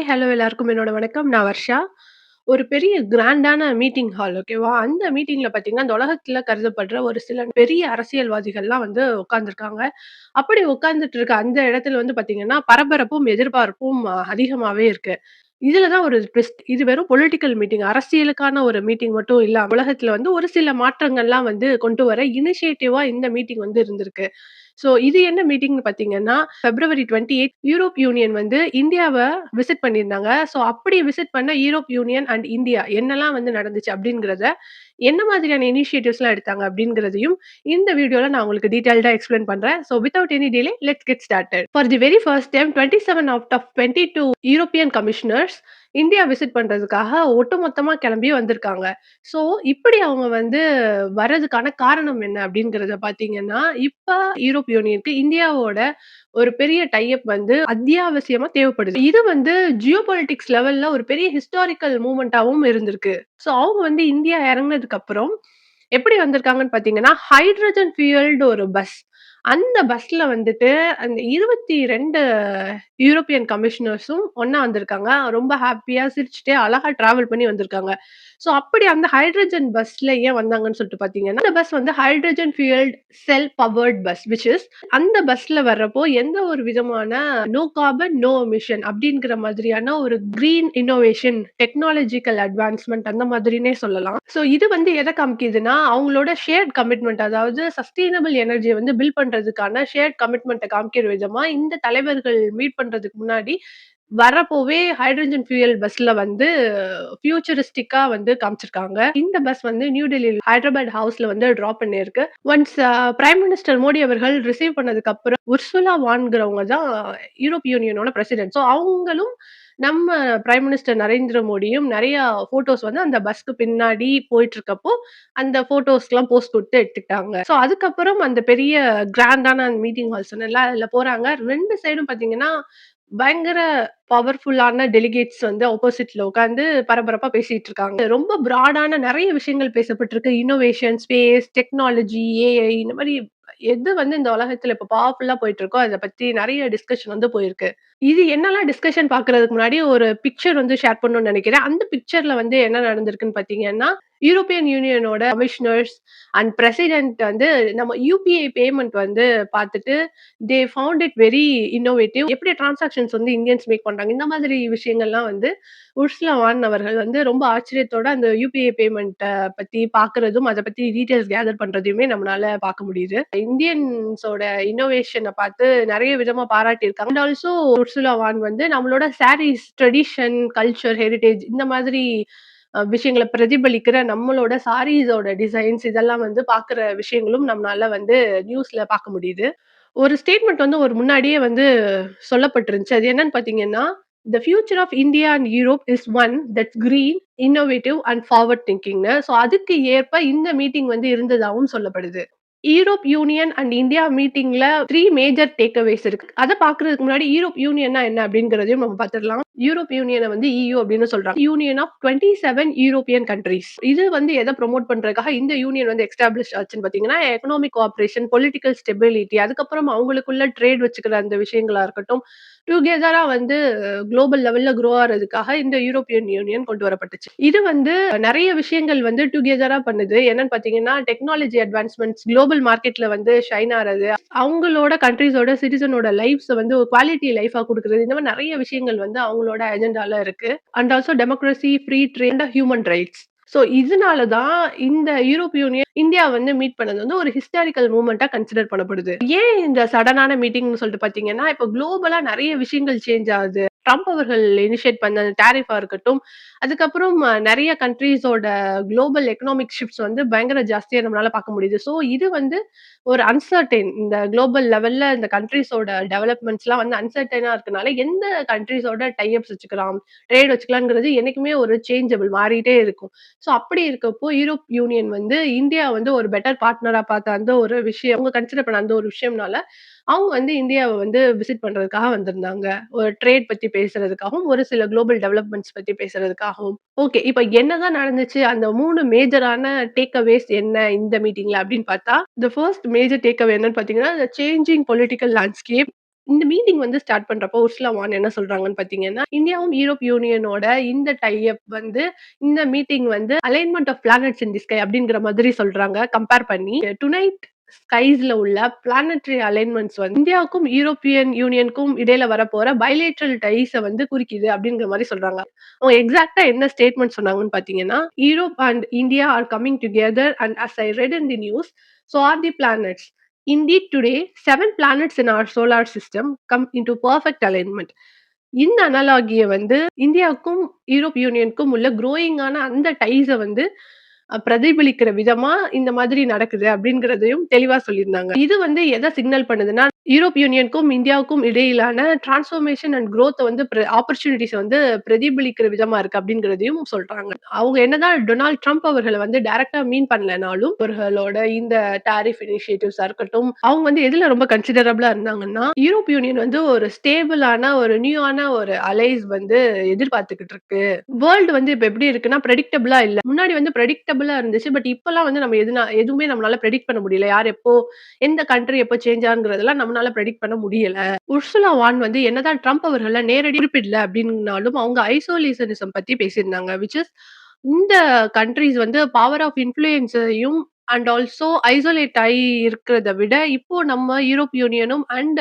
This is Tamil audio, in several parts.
ஹலோ எல்லாருக்கும் என்னோட வணக்கம். நான் வர்ஷா. ஒரு பெரிய கிராண்டான மீட்டிங் ஹால் ஓகேவா? அந்த மீட்டிங்ல பார்த்தீங்கன்னா, இந்த உலகத்துல கருதப்படுற ஒரு சில பெரிய அரசியல்வாதிகள்லாம் வந்து உட்கார்ந்துருக்காங்க. அப்படி உட்கார்ந்துட்டு இருக்க அந்த இடத்துல வந்து பார்த்தீங்கன்னா, பரபரப்பும், எதிர்பார்ப்பும் அதிகமாவே இருக்கு. இதுல தான் ஒரு ட்விஸ்ட். இது வெறும் பொலிட்டிக்கல் மீட்டிங். அரசியலுக்கான ஒரு மீட்டிங் மட்டும் இல்ல. உலகத்துல வந்து ஒரு சில மாற்றங்கள்லாம் வந்து கொண்டு வர இனிஷியேட்டிவா இந்த மீட்டிங் வந்து இருந்திருக்கு. இது என்ன மீட்டிங்ன்னு பார்த்தீங்கன்னா, பிப்ரவரி 28 யூரோப் யூனியன் வந்து இந்தியாவ விசிட் பண்ணியிருந்தாங்க. அப்படி விசிட் பண்ண யூரோப் யூனியன் அண்ட் இந்தியா என்னலாம் வந்து நடந்துச்சு அப்படிங்கிறத, என்ன மாதிரியான இனிஷியேட்டிவ்ஸ்லாம் எடுத்தாங்க அப்படிங்கிறதையும், இந்த வீடியோல நான் உங்களுக்கு டீட்டெயில்டா எக்ஸ்பிளைன் பண்றேன். Without any delay let's get started. For the very first time 27 out of 22 European commissioners India visit பண்றதுக்காக ஒட்டுமொத்தமா கிளம்பி வந்திருக்காங்க. ஸோ, இப்படி அவங்க வந்து வர்றதுக்கான காரணம் என்ன அப்படிங்கிறத பார்த்தீங்கன்னா, இப்ப யூரோப் யூனியனுக்கு இந்தியாவோட ஒரு பெரிய டை அப் வந்து அத்தியாவசியமா தேவைப்படுது. இது வந்து ஜியோ பாலிட்டிக்ஸ் லெவல்ல ஒரு பெரிய ஹிஸ்டாரிக்கல் மூவ்மெண்ட்டாவும் இருந்திருக்கு. அவங்க வந்து இந்தியா இறங்குனதுக்கு அப்புறம் எப்படி வந்திருக்காங்கன்னு பார்த்தீங்கன்னா, ஹைட்ரஜன் ஃபியூயல்டு ஒரு பஸ். அந்த பஸ்ல வந்துட்டு அந்த 22 யூரோப்பியன் கமிஷனர்ஸும் ஒண்ணா வந்திருக்காங்க. ரொம்ப ஹேப்பியா சிரிச்சுட்டே அழகா டிராவல் பண்ணி வந்திருக்காங்க. அப்படி அந்த ஹைட்ரஜன் பஸ்ல ஏன் வந்தாங்கன்னு சொல்லிட்டு பார்த்தீங்கன்னா, அந்த பஸ் வந்து hydrogen fuelled cell powered bus which is அந்த பஸ்ல வர்றப்போ எந்த ஒரு விதமான நோ கார்பன், நோ எமிஷன் அப்படிங்கிற மாதிரியான ஒரு கிரீன் இன்னோவேஷன், டெக்னாலஜிக்கல் அட்வான்ஸ்மென்ட் அந்த மாதிரின்னே சொல்லலாம். இது வந்து எத காமிக்குதுன்னா, அவங்களோட ஷேர்ட் கமிட்மெண்ட் அதாவது சஸ்டெய்னபிள் எனர்ஜிய வந்து பில்ட் பண்றதுக்கான ஷேர்ட் கமிட்மெண்ட்ட காமிக்கிற விதமா இந்த தலைவர்கள் மீட் பண்றதுக்கு முன்னாடி வரப்போவே ஹைட்ரஜன் ஃபியூயல் பஸ்ல வந்து ஃபியூச்சரிஸ்டிக்கா வந்து காமிச்சிருக்காங்க. இந்த பஸ் வந்து நியூ டெல்லில ஹைதராபாத் ஹவுஸ்ல வந்து டிராப் பண்ணியிருக்கு. ஒன்ஸ் பிரைம் மினிஸ்டர் மோடி அவர்கள் ரிசீவ் பண்ணதுக்கு அப்புறம் உர்சுலா வான்கிறவங்க தான் யூரோப் யூனியனோட பிரசிடென்ட். அவங்களும் நம்ம பிரைம் மினிஸ்டர் நரேந்திர மோடியும் நெறைய ஃபோட்டோஸ் வந்து அந்த பஸ்க்கு பின்னாடி போயிட்டுருக்கப்போ, அந்த ஃபோட்டோஸ்லாம் போஸ் குடுத்து எடுத்துக்கிட்டாங்க. அதுக்கப்புறம் அந்த பெரிய கிராண்டான அந்த மீட்டிங் ஹால் சொன்னேன்ல, அதுல போறாங்க. 2 சைடும் பார்த்தீங்கன்னா, பயங்கர பவர்ஃபுல்லான டெலிகேட்ஸ் வந்து ஆப்போசிட்ல உட்கார்ந்து பரபரப்பா பேசிட்டு இருக்காங்க. ரொம்ப பிராடான நெறைய விஷயங்கள் பேசப்பட்டிருக்கு. இன்னோவேஷன், ஸ்பேஸ், டெக்னாலஜி, ஏஐ இந்த மாரி எது வந்து இந்த உலகத்துல இப்ப பவர்ஃபுல்லா போயிட்டு இருக்கோ, அத பத்தி நெறைய டிஸ்கஷன் வந்து போயிருக்கு. இது என்னலாம் டிஸ்கஷன் பார்க்கறதுக்கு முன்னாடி ஒரு பிக்சர் வந்து ஷேர் பண்ணணும்னு நெனைக்கிறேன். அந்த பிக்சர்ல வந்து என்ன நடந்திருக்குன்னு பார்த்தீங்கன்னா, யூரோப்பியன் யூனியனோட கமிஷனர்ஸ் அண்ட் பிரசிடென்ட் வந்து நம்ம யுபிஐ பேமெண்ட் வந்து பார்த்துட்டு, they found it very innovative. எப்படி டிரான்சாக்ஷன்ஸ் வந்து இந்தியன்ஸ் மேக் பண்றாங்க. இந்த மாதிரி விஷயங்கள்லாம் வந்து உர்சுலா வான் அவர்கள் வந்து ரொம்ப ஆச்சரியத்தோட அந்த யுபிஐ பேமெண்ட்ட பத்தி பார்க்கிறதும், அத பத்தி டீட்டெயில்ஸ் கேதர் பண்றதையுமே நம்மனால பார்க்க முடியுது. இந்தியன்ஸோட இன்னோவேஷன பார்த்து நெறைய விதமா பாராட்டியிருக்காங்க. அண்ட் ஆல்சோ உர்சுலா வான் வந்து நம்மளோட சாரீஸ், ட்ரெடிஷன், கல்ச்சர், ஹெரிடேஜ் இந்த மாதிரி விஷயங்கள பிரதிபலிக்கிற நம்மளோட சாரீஸோட டிசைன்ஸ் இதெல்லாம் வந்து பார்க்குற விஷயங்களும் நம்மனால வந்து நியூஸ்ல பார்க்க முடியுது. ஒரு ஸ்டேட்மெண்ட் வந்து ஒரு முன்னாடியே வந்து சொல்லப்பட்டிருந்துச்சு. அது என்னன்னு பார்த்தீங்கன்னா, "the future of India and Europe is one that's green, innovative and forward திங்கிங்ன்னு." அதுக்கு ஏற்ப இந்த மீட்டிங் வந்து இருந்ததாவும் சொல்லப்படுது. யூரோப் யூனியன் அண்ட் இந்தியா மீட்டிங்ல 3 மேஜர் டேக் அவேஸ் இருக்கு. அத பார்க்கறதுக்கு முன்னாடி யூரோப் யூனியன்னா என்ன அப்படிங்கிறதையும் நம்ம பார்த்துடலாம். யூரோப் யூனியன வந்து EU அப்படின்னு சொல்றாங்க. Union of 27 European countries. இது வந்து எத ப்ரமோட் பண்றதுக்காக இந்த யூனியன் வந்து எஸ்டாப்ளிஷ் ஆச்சுன்னு பார்த்தீங்கன்னா, எக்கனாமிக் கோஆப்பரேஷன், பொலிட்டிக்கல் ஸ்டெபிலிட்டி அதுக்கப்புறம் அவங்களுக்குள்ள ட்ரேட் வச்சுக்கிற அந்த விஷயங்களா இருக்கட்டும், டுகெதரா வந்து குளோபல் லெவல்ல குரோ ஆறதுக்காக இந்த யூரோப்பியன் யூனியன் கொண்டு வரப்பட்டுச்சு. இது வந்து நெறைய விஷயங்கள் வந்து டுகெதரா பண்ணுது. என்னன்னு பார்த்தீங்கன்னா, டெக்னாலஜி அட்வான்ஸ்மென்ட்ஸ் குளோபல் மார்க்கெட்ல வந்து ஷைன் ஆறது, அவங்களோட கன்ட்ரீஸோட சிட்டிசனோட லைஃப்ஸ வந்து ஒரு குவாலிட்டி லைஃபா குடுக்குறது. இந்த மாரி நெறைய விஷயங்கள் வந்து அவங்களோட அஜெண்டால இருக்கு. And also democracy, free trade and human rights. இதனால தான் இந்த யூரோப் யூனியன் இந்தியா வந்து மீட் பண்ணது வந்து ஒரு ஹிஸ்டாரிக்கல் மூவ்மெண்ட்டா கன்சிடர் பண்ணப்படுது. ஏன் இந்த சடனான மீட்டிங்ன்னு சொல்லிட்டு பார்த்தீங்கன்னா, இப்ப குளோபலா நெறைய விஷயங்கள் சேஞ்ச் ஆகுது. ட்ரம்ப் அவர்கள் இனிஷியேட் பண்ண அந்த டாரிஃபா இருக்கட்டும், அதுக்கப்புறம் நெறைய கண்ட்ரீஸோட குளோபல் எக்கனாமிக் ஷிஃப்ட்ஸ் வந்து பயங்கர ஜாஸ்தியா நம்மளால பார்க்க முடியுது. இது வந்து ஒரு அன்சர்டைன் இந்த குளோபல் லெவல்ல இந்த கண்ட்ரீஸோட டெவலப்மெண்ட்ஸ்லாம் வந்து அன்சர்டைனா இருக்கனால, எந்த கண்ட்ரீஸோட டை அப்ஸ் வச்சுக்கலாம், ட்ரேட் வச்சுக்கலாம்ங்கிறது என்னைக்குமே ஒரு சேஞ்சபிள் மாறிட்டே இருக்கும். அப்படி இருக்கப்போ யூரோப் யூனியன் வந்து இந்தியா வந்து ஒரு பெட்டர் பார்ட்னரா பார்த்த அந்த ஒரு விஷயம் அவங்க கன்சிடர் பண்ண அந்த ஒரு விஷயம்னால, அவங்க வந்து இந்தியாவ வந்து விசிட் பண்றதுக்காக வந்திருந்தாங்க. ஒரு ட்ரேட் பத்தி பேசுறதுக்காகவும், ஒரு சில குளோபல் டெவலப்மெண்ட்ஸ் பத்தி பேசுறதுக்காகவும். ஓகே. இப்ப என்னதான் நடந்துச்சு? அந்த 3 மேஜரான டேக் அவேஸ் என்ன இந்த மீட்டிங்ல அப்படின்னு பார்த்தா, the first major take away என்னன்னு பார்த்தீங்கன்னா, தி சேஞ்சிங் பொலிட்டிக்கல் லேண்ட்ஸ்கேப். இந்த மீட்டிங் வந்து ஸ்டார்ட் பண்றப்போ உர்சுலா வான் என்ன சொல்றாங்கன்னு பார்த்தீங்கன்னா, இந்தியாவும் யூரோப் யூனியனோட இந்த டை அப் வந்து இந்த மீட்டிங் வந்து alignment of planets in the sky அப்படிங்கிற மாதிரி சொல்றாங்க. கம்பேர் பண்ணி டுனைட் ஸ்கைஸ்ல உள்ள பிளானட்டரி அலைன்மென்ட்ஸ் வந்து இந்தியாவுக்கும் யூரோப்பியன் யூனியனுக்கும் இடையில வரப்போற பைலேட்டரல் டைஸ வந்து குறிக்குது அப்படிங்கிற மாரி சொல்றாங்க. அவங்க எக்ஸாக்ட்டா என்ன ஸ்டேட்மெண்ட் சொன்னாங்கன்னு பார்த்தீங்கன்னா, "Europe and India are coming together and as I read in the news, so are the planets. Indeed, today, 7 planets in our solar system come into perfect alignment." இந்த அனாலாகிய வந்து இந்தியாவுக்கும், யூரோப் யூனியனுக்கும் உள்ள குரோயிங் ஆன அந்த டைஸ வந்து பிரதிபலிக்கிற விதமா இந்த மாதிரி நடக்குது அப்படிங்கிறதையும் தெளிவா சொல்லியிருந்தாங்க. இது வந்து எத சிக்னல் பண்ணுதுன்னா, யூரோப் யூனியனுக்கும், இந்தியாவுக்கும் இடையிலான டிரான்ஸ்ஃபர்மேஷன் அண்ட் குரோத்த வந்து ஆப்பர்ச்சுனிட்டீஸ வந்து பிரதிபலிக்கிற விதமா இருக்கு அப்படிங்கிறதையும் சொல்றாங்க. அவங்க என்னதான் டொனால்ட் ட்ரம்ப் அவர்கள வந்து டைரக்ட்டா மீன் பண்ணலனாலும், அவர்களோட இந்த டாரிஃப் இனிஷியேட்டிவ்ஸா இருக்கட்டும், அவங்க வந்து எதுல ரொம்ப கன்சிடரபிளா இருந்தாங்கன்னா, யூரோப் யூனியன் வந்து ஒரு ஸ்டேபிளான, ஒரு நியூவான ஒரு அலைஸ் வந்து எதிர்பார்த்துக்கிட்டு இருக்கு. வேர்ல்டு வந்து இப்ப எப்படி இருக்குன்னா, பிரெடிக்டபிளா இல்ல. முன்னாடி வந்து பிரெடிக்டபிளா இருந்துச்சு. பட் இப்பலாம் வந்து நம்ம எதுவுமே நம்மளால பிரெடிக்ட் பண்ண முடியல. யார் எப்போ எந்த கண்ட்ரி எப்போ சேஞ்ச் ஆகுங்கிறதெல்லாம் நம்மனால பிரெடிக்ட் பண்ண முடியல. உர்சுலா வான் வந்து என்னதான் ட்ரம்ப் அவர்கள நேரடி குறிப்பிடல அப்படின்னாலும், அவங்க ஐசோலேஷனிசம் பத்தி பேசியிருந்தாங்க. விச் இஸ் இந்த கண்ட்ரீஸ் வந்து பவர் ஆஃப் இன்ஃப்ளூயன்ஸையும் அண்ட் ஆல்சோ ஐசோலேட் ஆயி இருக்கிறத விட, இப்போ நம்ம யூரோப் யூனியனும் அண்ட்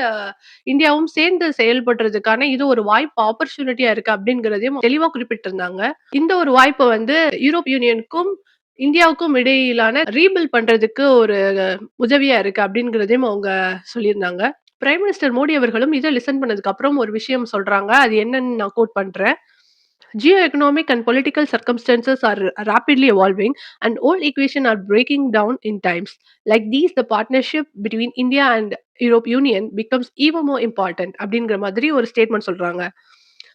இந்தியாவும் சேர்ந்து செயல்படுறதுக்கான இது ஒரு வாய்ப்பு ஆப்பர்ச்சுனிட்டியா இருக்கு அப்படிங்கிறதையும் தெளிவா குறிப்பிட்டிருந்தாங்க. இந்த ஒரு வாய்ப்ப வந்து யூரோப் யூனியனுக்கும், இந்தியாவுக்கும் இடையிலான ரீபில்ட் பண்றதுக்கு ஒரு உதவியா இருக்கு அப்படிங்கிறதையும் அவங்க சொல்லியிருந்தாங்க. பிரைம் மினிஸ்டர் மோடி அவர்களும் இத லிசன் பண்ணதுக்கு அப்புறம் ஒரு விஷயம் சொல்றாங்க. அது என்னன்னு நான் கோட் பண்றேன். Geoeconomic and political circumstances are rapidly evolving, and old equations are breaking down in times like these. The partnership between India and Europe Union becomes even more important அப்படிங்கிற மாதிரி ஒரு ஸ்டேட்மெண்ட் சொல்றாங்க.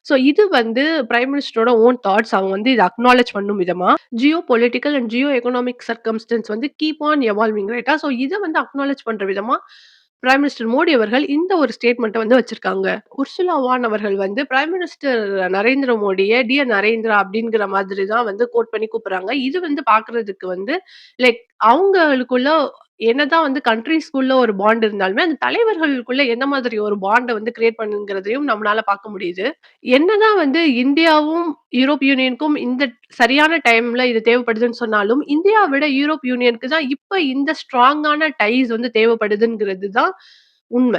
ஸோ இது வந்து பிரைம் மினிஸ்டரோட ஓன் தாட்ஸ். அவங்க வந்து இத அக்னாலெட்ஜ் பண்ணும் விதமா, Jio political and Jio economic circumstances வந்து கீப் ஆன் எவால்விங் ரைட்டா? ஸோ இத வந்து அக்னாலெட்ஜ் பண்ற விதமா பிரைம் மினிஸ்டர் மோடி அவர்கள் இந்த ஒரு ஸ்டேட்மெண்ட்ட வந்து வச்சிருக்காங்க. உர்சுலா வான் அவர்கள் வந்து பிரைம் மினிஸ்டர் நரேந்திர மோடிய டியர் நரேந்திரா அப்படிங்கிற மாதிரி தான் வந்து கோட் பண்ணி கூப்பிடுறாங்க. இது வந்து பார்க்கறதுக்கு வந்து லைக் அவங்களுக்குள்ள என்னதான் வந்து கண்ட்ரீஸ்க்குள்ள ஒரு பாண்ட் இருந்தாலுமே, அந்த தலைவர்களுக்குள்ள எந்த மாதிரி ஒரு பாண்ட வந்து கிரியேட் பண்ணுங்கிறதையும் நம்மளால பார்க்க முடியுது. என்னதான் வந்து இந்தியாவும், யூரோப் யூனியனுக்கும் இந்த சரியான டைம்ல இது தேவைப்படுதுன்னு சொன்னாலும், இந்தியாவ விட யூரோப் யூனியனுக்கு தான் இப்ப இந்த ஸ்ட்ராங்கான டைஸ் வந்து தேவைப்படுதுங்கிறது தான் உண்ம.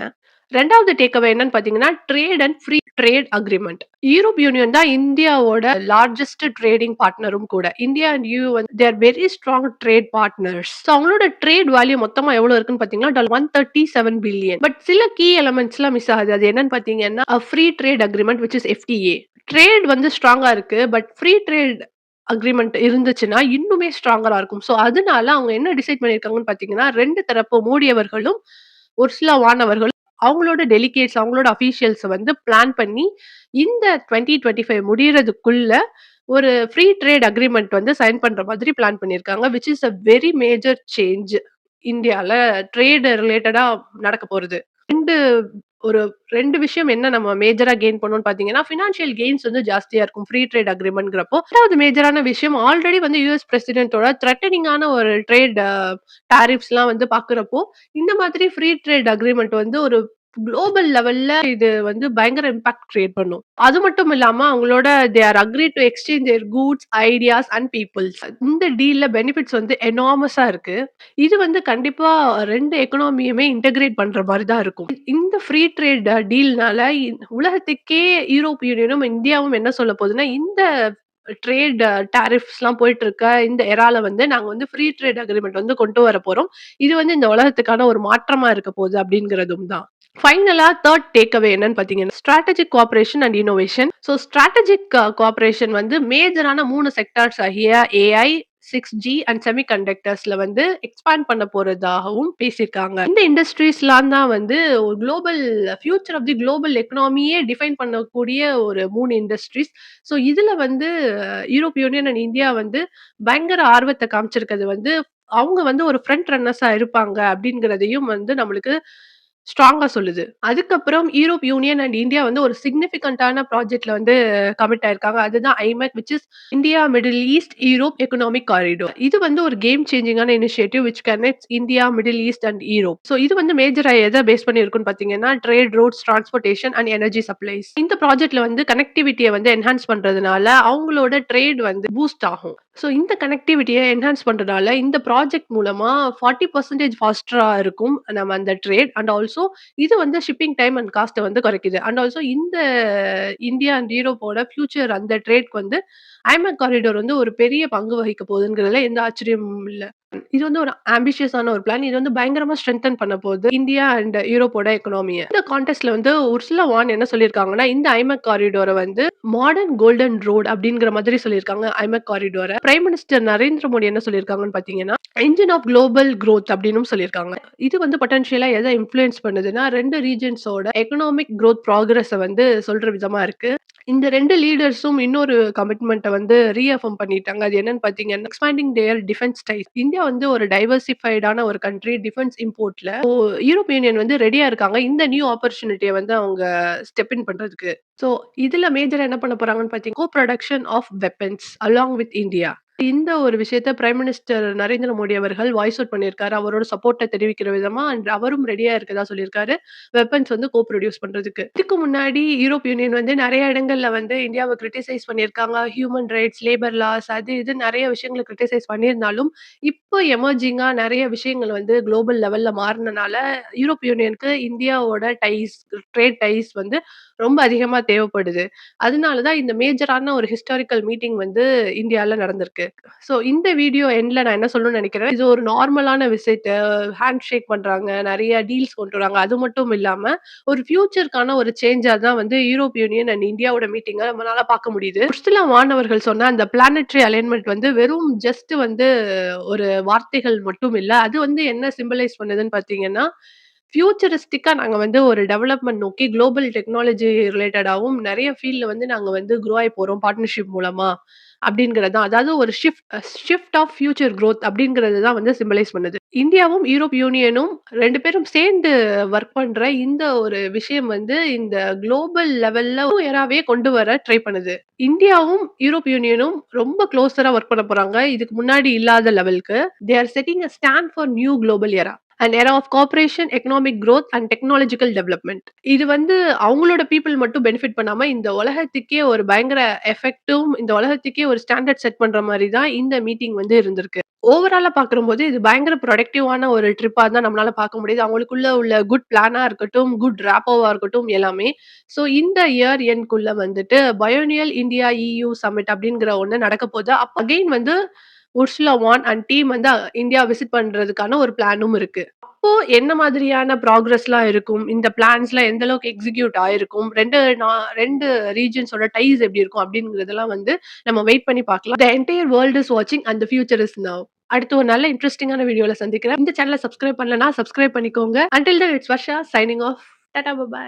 2வது டேக் அவே என்னன்னு பார்த்தீங்கன்னா, trade and free trade agreement. Europe union தான் இந்தியாவோட லார்ஜஸ்ட் ட்ரேடிங் பார்ட்னரும் கூட. இந்தியா அண்ட் யூ வந்து they are very strong trade partners. So அவங்களோட ட்ரேட் வேல்யூ மொத்தமா எவ்வளோ இருக்குன்னு பார்த்தீங்கன்னா, $137 பில்லியன். பட் சில கீ எலிமெண்ட்ஸ்லாம் மிஸ் ஆகுது. அது என்னன்னு பார்த்தீங்கன்னா, free trade agreement which is FDA. Trade வந்து ஸ்ட்ராங்கா இருக்கு. பட் ஃப்ரீ ட்ரேட் அக்ரீமெண்ட் இருந்துச்சுன்னா, இன்னுமே ஸ்ட்ராங்கரா இருக்கும். ஸோ அதனால அவங்க என்ன டிசைட் பண்ணியிருக்காங்கன்னு பார்த்தீங்கன்னா, 2 தரப்பு மோடி அவர்களும், உர்சுலா வான் அவர்களும் அவங்களோட டெலிகேட்ஸ், அவங்களோட அஃபிஷியல்ஸ வந்து பிளான் பண்ணி, இந்த 2025 முடியறதுக்குள்ள ஒரு ஃப்ரீ ட்ரேட் அக்ரீமெண்ட் வந்து சைன் பண்ற மாதிரி பிளான் பண்ணியிருக்காங்க. Which is a very major change இந்தியால ட்ரேட் ரிலேட்டடா நடக்க போறது. 2 ஒரு 2 விஷயம் என்ன நம்ம மேஜரா கெயின் பண்ணோம்னு பார்த்தீங்கன்னா, பினான்சியல் கெயின்ஸ் வந்து ஜாஸ்தியா இருக்கும். ஃப்ரீ ட்ரேட் அக்ரீமெண்ட்ங்கிறப்போ. 2வது மேஜரான விஷயம் ஆல்ரெடி வந்து யுஎஸ் பிரசிடென்ட்டோட த்ரெட்டனிங்கான ஒரு ட்ரேட் டாரிஃப்ஸ்லாம் வந்து பார்க்குறப்போ, இந்த மாதிரி ஃப்ரீ ட்ரேட் அக்ரீமெண்ட் வந்து ஒரு குளோபல் லெவல்ல இது வந்து பயங்கர இம்பாக்ட் கிரியேட் பண்ணும். அது மட்டும் இல்லாம அவங்களோட they are agree to exchange their goods, ideas and peoples. இந்த டீல்ல பெனிஃபிட்ஸ் வந்து எனார்மஸா இருக்கு. இது வந்து கண்டிப்பா 2 எக்கனாமியுமே இன்டகிரேட் பண்ற மாரி தான் இருக்கும். இந்த ஃப்ரீ ட்ரேட் டீல்னால உலகத்துக்கே யூரோப் யூனியனும், இந்தியாவும் என்ன சொல்ல போகுதுன்னா, இந்த ட்ரேட் டாரிஃப்ஸ்லாம் போயிட்டு இருக்க இந்த எரால வந்து நாங்க வந்து ஃப்ரீ ட்ரேட் அக்ரீமெண்ட் வந்து கொண்டு வரப்போறோம். இது வந்து இந்த உலகத்துக்கான ஒரு மாற்றமா இருக்க போகுது அப்படிங்கிறதும் தான். ஃபைனலா 3 டேக் அவே என்னன்னு பார்த்தீங்கன்னா, strategic cooperation and innovation. So strategic cooperation வந்து மேஜரான 3 செக்டார்ஸ் ஆகிய ஏஐ, 6G அண்ட் செமிகண்டக்டர்ஸ்ல வந்து எக்ஸ்பாண்ட் பண்ண போறதாகவும் பேசியிருக்காங்க. இந்த இண்டஸ்ட்ரீஸ்லாம் தான் வந்து ஒரு global future of the global எக்கனாமியே டிஃபைன் பண்ணக்கூடிய ஒரு 3 இண்டஸ்ட்ரீஸ். ஸோ இதுல வந்து யூரோப் யூனியன் அண்ட் இந்தியா வந்து பயங்கர ஆர்வத்த காமிச்சிருக்கிறது வந்து, அவங்க வந்து ஒரு ஃப்ரண்ட் ரன்னர்ஸா இருப்பாங்க அப்படிங்கிறதையும் வந்து நம்மளுக்கு ஸ்ட்ராங்கா சொல்லுது. அதுக்கப்புறம் யூரோப் யூனியன் அண்ட் இந்தியா வந்து ஒரு சிக்னிஃபிகன்ட்டான ப்ராஜெக்ட்ல வந்து கமிட் ஆயிருக்காங்க. அதுதான் IMEC which is India, Middle East, Europe Economic Corridor. இது வந்து ஒரு கேம் சேஞ்சிங்கான initiative which connects India, Middle East and Europe. So இது வந்து மேஜரா எத பேஸ் பண்ணி இருக்குன்னு பார்த்தீங்கன்னா, trade, roads, transportation and energy supplies. இந்த ப்ராஜெக்ட்ல வந்து கனெக்டிவிட்டிய வந்து என்ஹான்ஸ் பண்றதுனால, அவங்களோட ட்ரேட் வந்து பூஸ்ட் ஆகும். ஸோ இந்த கனெக்டிவிட்டிய என்ஹான்ஸ் பண்றதுனால, இந்த ப்ராஜெக்ட் மூலமா 40% ஃபாஸ்டரா இருக்கும். நம்ம அந்த ட்ரேட் அண்ட் ஆல்சோ இது வந்து ஷிப்பிங் டைம் அண்ட் காஸ்ட்ட வந்து குறைக்குது. அண்ட் ஆல்சோ இந்த இந்தியா அண்ட் யூரோப்போட ஃபியூச்சர் அந்த ட்ரேட்க்கு வந்து ஐமேக் காரிடார் வந்து ஒரு பெரிய பங்கு வகிக்க போகுதுங்கிறதுல எந்த ஆச்சரியமும் இல்ல. இது வந்து ஒரு ஆம்பிஷியஸான ஒரு பிளான். இது வந்து பயங்கரமா ஸ்ட்ரெங்தன் பண்ண போகுது இந்தியா அண்ட் யூரோப்போட எக்கனாமிய. இந்த கான்டெஸ்ட்ல வந்து உர்சுலா வான் என்ன சொல்லியிருக்காங்கன்னா, இந்த ஐமேக் காரிடார வந்து மாடர்ன் கோல்டன் ரோட் அப்படிங்கிற மாதிரி சொல்லியிருக்காங்க IMEC Corridor. Prime minister Narendra Modi என்ன சொல்லியிருக்காங்கன்னு பார்த்தீங்கன்னா, என்ஜின் ஆஃப் குளோபல் குரோத் அப்படின்னும் சொல்லியிருக்காங்க. இது வந்து பொட்டன்ஷியலா எத இன்ஃப்ளூயன்ஸ் பண்ணுதுன்னா, 2 ரீஜியன்ஸோட எக்கனாமிக் குரோத் ப்ராகிரஸ வந்து சொல்ற விதமா இருக்கு. இந்த 2 லீடர்ஸும் இன்னொரு கமிட்மெண்ட்ட வந்து ரீஅஃபர்ம் பண்ணிட்டாங்க. அது என்னன்னு பார்த்தீங்கன்னா, expanding their defence ties. India வந்து ஒரு டைவர்சிஃபைடான ஒரு கண்ட்ரி டிஃபென்ஸ் இம்போர்ட்ல. ஸோ யூரோப் யூனியன் வந்து ரெடியா இருக்காங்க. இந்த நியூ ஆப்பர்ச்சுனிட்டிய வந்து அவங்க ஸ்டெப் இன் பண்றதுக்கு. ஸோ இதுல மேஜரா என்ன பண்ண போறாங்கன்னு பார்த்தீங்கன்னா, co production of weapons along with India. இந்த ஒரு விஷயத்த பிரைம் மினிஸ்டர் நரேந்திர மோடி அவர்கள் வாய்ஸ் அவுட் பண்ணியிருக்காரு. அவரோட சப்போர்ட்ட தெரிவிக்கிற விதமா அண்ட் அவரும் ரெடியா இருக்கதா சொல்லியிருக்காரு. வெப்பன்ஸ் வந்து கோ ப்ரொடியூஸ் பண்றதுக்கு. இதுக்கு முன்னாடி யூரோப் யூனியன் வந்து நெறைய இடங்கள்ல வந்து இந்தியாவ கிரிட்டிசைஸ் பண்ணியிருக்காங்க. ஹியூமன் ரைட்ஸ், லேபர் லாஸ் அது இது நெறைய விஷயங்கள கிரிட்டிசைஸ் பண்ணியிருந்தாலும், இப்போ எமர்ஜிங்கா நெறைய விஷயங்கள் வந்து குளோபல் லெவல்ல மாறுனனால, யூரோப் யூனியனுக்கு இந்தியாவோட ட்ரேட் டைஸ் வந்து ரொம்ப அதிகமா தேவைப்படுது. அதனால தான் இந்த மேஜரான ஒரு ஹிஸ்டாரிக்கல் மீட்டிங் வந்து இந்தியால நடந்திருக்கு. ஸோ இந்த வீடியோ எண்ட்ல நான் என்ன சொல்லணும்னு நெனைக்கிறேன், இது ஒரு நார்மலான விஷயத்த ஹேண்ட் ஷேக் பண்றாங்க, நெறைய டீல்ஸ் கொண்டு வராங்க. அது மட்டும் இல்லாம, ஒரு ஃபியூச்சர்க்கான ஒரு சேஞ்சா தான் வந்து யூரோப் யூனியன் அண்ட் இந்தியாவோட மீட்டிங்க நம்மளால பார்க்க முடியுது. உர்சுலா வான் அவர்கள் சொன்ன அந்த பிளானட்டரி அலைன்மென்ட் வந்து வெறும் ஜஸ்ட் வந்து ஒரு வார்த்தைகள் மட்டும் இல்ல. அது வந்து என்ன சிம்பலைஸ் பண்ணுதுன்னு பார்த்தீங்கன்னா, ஃபியூச்சரிஸ்டிக்கா நாங்க வந்து ஒரு டெவலப்மெண்ட் நோக்கி குளோபல் டெக்னாலஜி ரிலேட்டடாவும் நெறைய ஃபீல்ட்ல வந்து நாங்க வந்து குரோ ஆயி போறோம் பார்ட்னர்ஷிப் மூலமா. அப்படிங்கிறது தான். அதாவது ஒரு ஷிஃப்ட் ஆஃப் ஃபியூச்சர் குரோத் அப்படிங்கிறது தான் வந்து சிம்பலைஸ் பண்ணுது. இந்தியாவும், யூரோப் யூனியனும் 2 பேரும் சேர்ந்து வொர்க் பண்ற இந்த ஒரு விஷயம் வந்து இந்த குளோபல் லெவல்ல எராவே கொண்டு வர ட்ரை பண்ணுது. இந்தியாவும், யூரோப் யூனியனும் ரொம்ப க்ளோஸரா வொர்க் பண்ண போறாங்க. இதுக்கு முன்னாடி இல்லாத லெவல்க்கு. They are setting a stand for new global era. An era of cooperation, economic growth and technological development. இது வந்து அவங்களோட பீப்பிள் மட்டும் பெனிஃபிட் பண்ணாம, இந்த உலகத்துக்கே ஒரு பயங்கர எஃபெக்டும், இந்த உலகத்துக்கே ஒரு ஸ்டாண்டர்ட் செட் பண்ற மாரி தான் இந்த மீட்டிங் வந்து இருந்திருக்கு. ஓவராலா பார்க்கும்போது இது பயங்கர புரொடக்டிவான ஒரு ட்ரிப்பா தான் நம்மளால பார்க்க முடியுது. அவங்களுக்குள்ள உள்ள குட் பிளானா இருக்கட்டும், குட் ராப்போவா இருக்கட்டும் எல்லாமே. ஸோ இந்த இயர் எண்ட்குள்ள வந்துட்டு பயோனியல் இந்தியா EU சம்மிட் அப்படிங்கிற ஒண்ணு நடக்கப்போது. அப்ப அகைன் வந்து உர்சுலா வான் அண்ட் டீம் வந்து இந்தியா விசிட் பண்றதுக்கான ஒரு பிளானும் இருக்கு. அப்போ என்ன மாதிரியான ப்ராக்ரஸ்லாம் இருக்கும்? இந்த பிளான்ஸ்லாம் எந்த அளவுக்கு எக்ஸிக்யூட் ஆயிருக்கும்? 2 ரீஜியன்ஸோட டைஸ் எப்படி இருக்கும்? அப்படிங்கிறதெல்லாம் வந்து நம்ம வெயிட் பண்ணி பார்க்கலாம். தி என்டையர் வேர்ல்ட் இஸ் வாட்சிங் and the future is now. அடுத்து ஒரு நல்ல இன்ட்ரஸ்டிங்கான வீடியோல சந்திக்கிறேன். இந்த சேனல சப்ஸ்கிரைப் பண்ணலனா சப்ஸ்கிரைப் பண்ணிக்கோங்க. Until then it's Varsha signing off. Tata! Bye by.